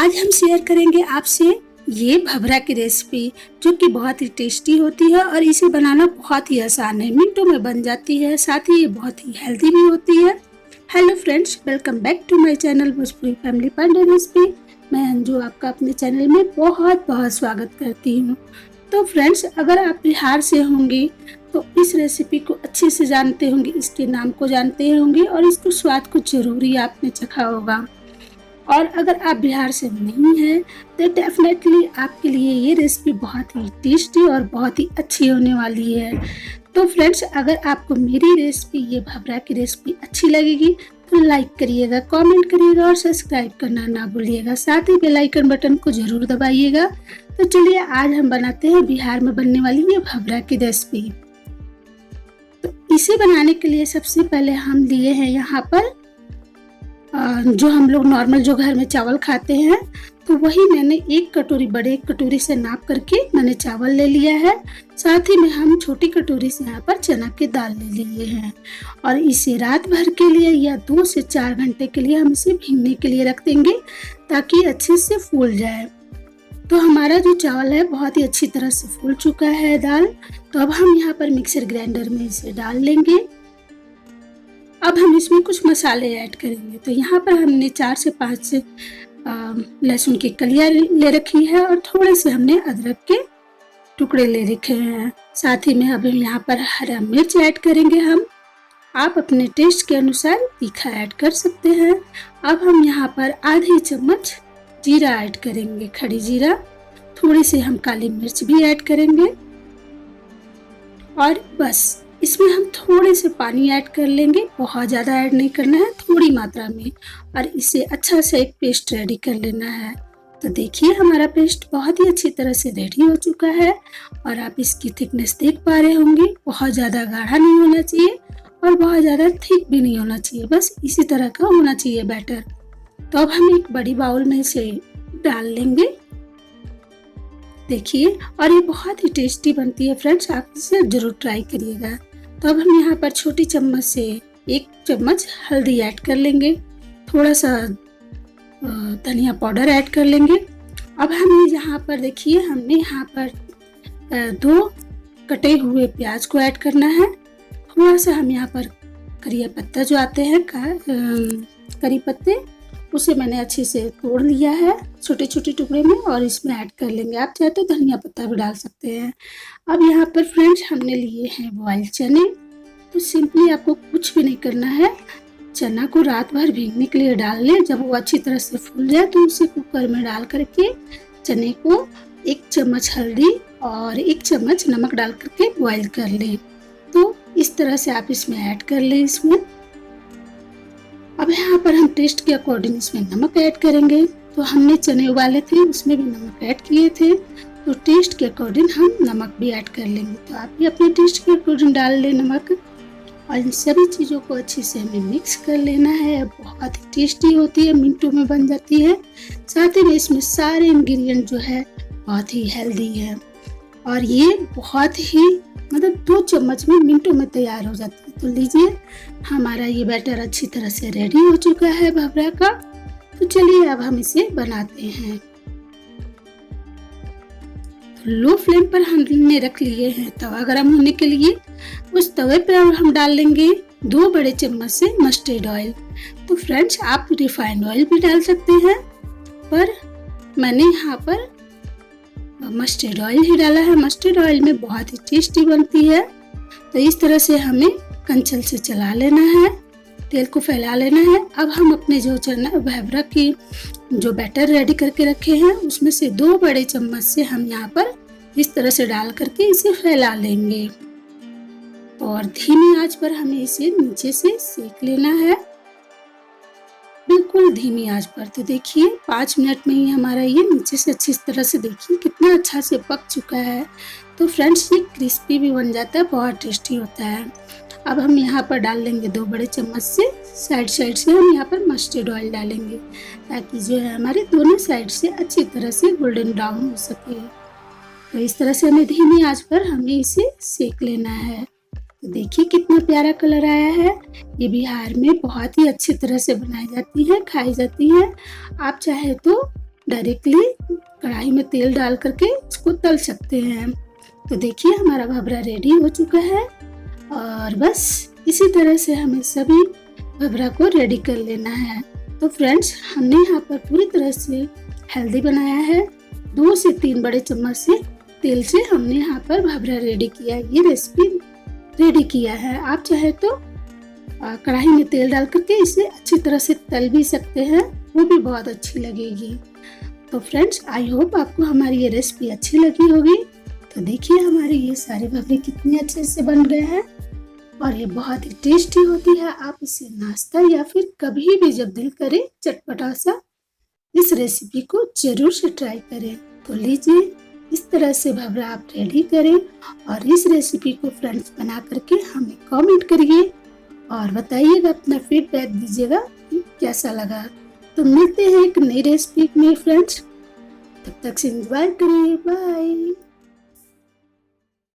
आज हम शेयर करेंगे आपसे ये भवरा की रेसिपी, जो कि बहुत ही टेस्टी होती है और इसे बनाना बहुत ही आसान है। मिनटों में बन जाती है, साथ ही ये बहुत ही हेल्दी भी होती है। Hello friends, welcome back to my channel Bhojpuri family Pandey recipe. मैं अंजू आपका अपने चैनल में बहुत बहुत स्वागत करती हूँ। तो फ्रेंड्स, अगर आप बिहार से होंगे तो इस रेसिपी को अच्छे से जानते होंगे, इसके नाम को जानते होंगे और इसको स्वाद को जरूर ही आपने चखा होगा। और अगर आप बिहार से नहीं हैं तो डेफिनेटली आपके लिए ये रेसिपी बहुत ही टेस्टी और बहुत ही अच्छी होने वाली है। तो फ्रेंड्स, अगर आपको मेरी रेसिपी, ये भवरा की रेसिपी अच्छी लगेगी तो लाइक करिएगा, कमेंट करिएगा और सब्सक्राइब करना ना भूलिएगा। साथ ही बेल आइकन बटन को जरूर दबाइएगा। तो चलिए, आज हम बनाते हैं बिहार में बनने वाली ये भवरा की रेसिपी। तो इसे बनाने के लिए सबसे पहले हम लिए हैं यहाँ पर जो हम लोग नॉर्मल जो घर में चावल खाते हैं, तो वही मैंने एक कटोरी, बड़े एक कटोरी से नाप करके मैंने चावल ले लिया है। साथ ही में हम छोटी कटोरी से यहाँ पर चना की दाल ले लिए हैं और इसे रात भर के लिए या 2 से 4 घंटे के लिए हम इसे भीगने के लिए रख देंगे, ताकि अच्छे से फूल जाए। तो हमारा जो चावल है बहुत ही अच्छी तरह से फूल चुका है दाल। तो अब हम यहाँ पर मिक्सर ग्राइंडर में इसे डाल लेंगे। अब हम इसमें कुछ मसाले ऐड करेंगे। तो यहाँ पर हमने 4 से 5 लहसुन की कलियां ले रखी है और थोड़े से हमने अदरक के टुकड़े ले रखे हैं। साथ ही में अब हम यहाँ पर हरा मिर्च ऐड करेंगे। आप अपने टेस्ट के अनुसार तीखा ऐड कर सकते हैं। अब हम यहाँ पर आधी चम्मच जीरा ऐड करेंगे, खड़ी जीरा। थोड़ी सी हम काली मिर्च भी ऐड करेंगे और बस इसमें हम थोड़े से पानी ऐड कर लेंगे। बहुत ज़्यादा ऐड नहीं करना है, थोड़ी मात्रा में, और इसे अच्छा से एक पेस्ट रेडी कर लेना है। तो देखिए, हमारा पेस्ट बहुत ही अच्छी तरह से रेडी हो चुका है और आप इसकी थिकनेस देख पा रहे होंगे। बहुत ज़्यादा गाढ़ा नहीं होना चाहिए और बहुत ज़्यादा थिक भी नहीं होना चाहिए, बस इसी तरह का होना चाहिए बैटर। तो अब हम एक बड़ी बाउल में इसे डाल लेंगे। देखिए, और ये बहुत ही टेस्टी बनती है फ्रेंड्स, आप इसे जरूर ट्राई करिएगा। तो अब हम यहाँ पर छोटी चम्मच से 1 चम्मच हल्दी ऐड कर लेंगे, थोड़ा सा धनिया पाउडर ऐड कर लेंगे। अब हम यहाँ पर देखिए, हमने यहाँ पर 2 कटे हुए प्याज को ऐड करना है। थोड़ा सा हम यहाँ पर करिया पत्ता जो आते हैं करी पत्ते, उसे मैंने अच्छे से तोड़ लिया है छोटे छोटे टुकड़े में और इसमें ऐड कर लेंगे। आप चाहे तो धनिया पत्ता भी डाल सकते हैं। अब यहाँ पर फ्रेंड्स हमने लिए हैं बॉइल्ड चने। तो सिंपली आपको कुछ भी नहीं करना है, चना को रात भर भीगने के लिए डाल लें। जब वो अच्छी तरह से फूल जाए तो उसे कुकर में डाल करके चने को 1 चम्मच हल्दी और 1 चम्मच नमक डाल करके बॉइल कर लें। तो इस तरह से आप इसमें ऐड कर लें इसमें। अब यहाँ पर हम टेस्ट के अकॉर्डिंग इसमें नमक ऐड करेंगे। तो हमने चने उबाले थे, उसमें भी नमक ऐड किए थे, तो टेस्ट के अकॉर्डिंग हम नमक भी ऐड कर लेंगे। तो आप भी अपने टेस्ट के अकॉर्डिंग डाल लें नमक और इन सभी चीज़ों को अच्छे से हमें मिक्स कर लेना है। बहुत ही टेस्टी होती है, मिनटों में बन जाती है। साथ ही में इसमें सारे इंग्रेडिएंट जो है बहुत ही हेल्दी है और ये बहुत ही 2 चम्मच में मिनटों में तैयार हो जाती है। तो लीजिए, हमारा ये बैटर अच्छी तरह से रेडी हो चुका है भवरा का। तो चलिए, अब हम इसे बनाते हैं। तो लो फ्लेम पर हमने रख लिए हैं तवा गरम होने के लिए। उस तवे पर हम डाल लेंगे 2 बड़े चम्मच से मस्टर्ड ऑयल। तो फ्रेंड्स, आप रिफाइंड ऑयल भी डाल सकते हैं, पर मैंने यहाँ पर मस्टर्ड ऑयल ही डाला है। मस्टर्ड ऑयल में बहुत ही टेस्टी बनती है। तो इस तरह से हमें कंचल से चला लेना है, तेल को फैला लेना है। अब हम अपने जो चना भवरा की जो बैटर रेडी करके रखे हैं, उसमें से 2 बड़े चम्मच से हम यहाँ पर इस तरह से डाल करके इसे फैला लेंगे और धीमी आंच पर हमें इसे नीचे से सेक लेना है, बिल्कुल धीमी आंच पर। तो देखिए, 5 मिनट में ही हमारा ये नीचे से अच्छी तरह से, देखिए कितना अच्छा से पक चुका है। तो फ्रेंड्स, ये क्रिस्पी भी बन जाता है, बहुत टेस्टी होता है। अब हम यहाँ पर डाल लेंगे 2 बड़े चम्मच से, साइड से हम यहाँ पर मस्टर्ड ऑयल डालेंगे, ताकि जो है हमारे दोनों साइड से अच्छी तरह से गोल्डन ब्राउन हो सके। तो इस तरह से हमें धीमी आंच पर हमें इसे सेक लेना है। तो देखिए कितना प्यारा कलर आया है। ये बिहार में बहुत ही अच्छी तरह से बनाई जाती है, खाई जाती है। आप चाहे तो डायरेक्टली कढ़ाई में तेल डाल करके इसको तल सकते हैं। तो देखिए हमारा भबरा रेडी हो चुका है और बस इसी तरह से हमें सभी भबरा को रेडी कर लेना है। तो फ्रेंड्स, हमने यहाँ पर पूरी तरह से हेल्दी बनाया है। 2 से 3 बड़े चम्मच से तेल से हमने यहाँ पर भबरा रेडी किया है, ये रेसिपी रेडी किया है। आप चाहे तो कढ़ाई में तेल डाल करके इसे अच्छी तरह से तल भी सकते हैं, वो भी बहुत अच्छी लगेगी। तो फ्रेंड्स, आई होप आपको हमारी ये रेसिपी अच्छी लगी होगी। तो देखिए हमारे ये सारे भबरे कितने अच्छे से बन गए हैं और ये बहुत ही टेस्टी होती है। आप इसे नाश्ता या फिर कभी भी जब दिल करे चटपटा सा इस रेसिपी को जरूर से ट्राई करें। तो लीजिए, इस तरह से भबरा आप रेडी करें और इस रेसिपी को फ्रेंड्स बना करके हमें कमेंट करिए और बताइएगा, अपना फीडबैक दीजिएगा कैसा लगा। तो मिलते हैं एक नई रेसिपी में फ्रेंड्स, तब तक से एंजॉय करिए। बाय।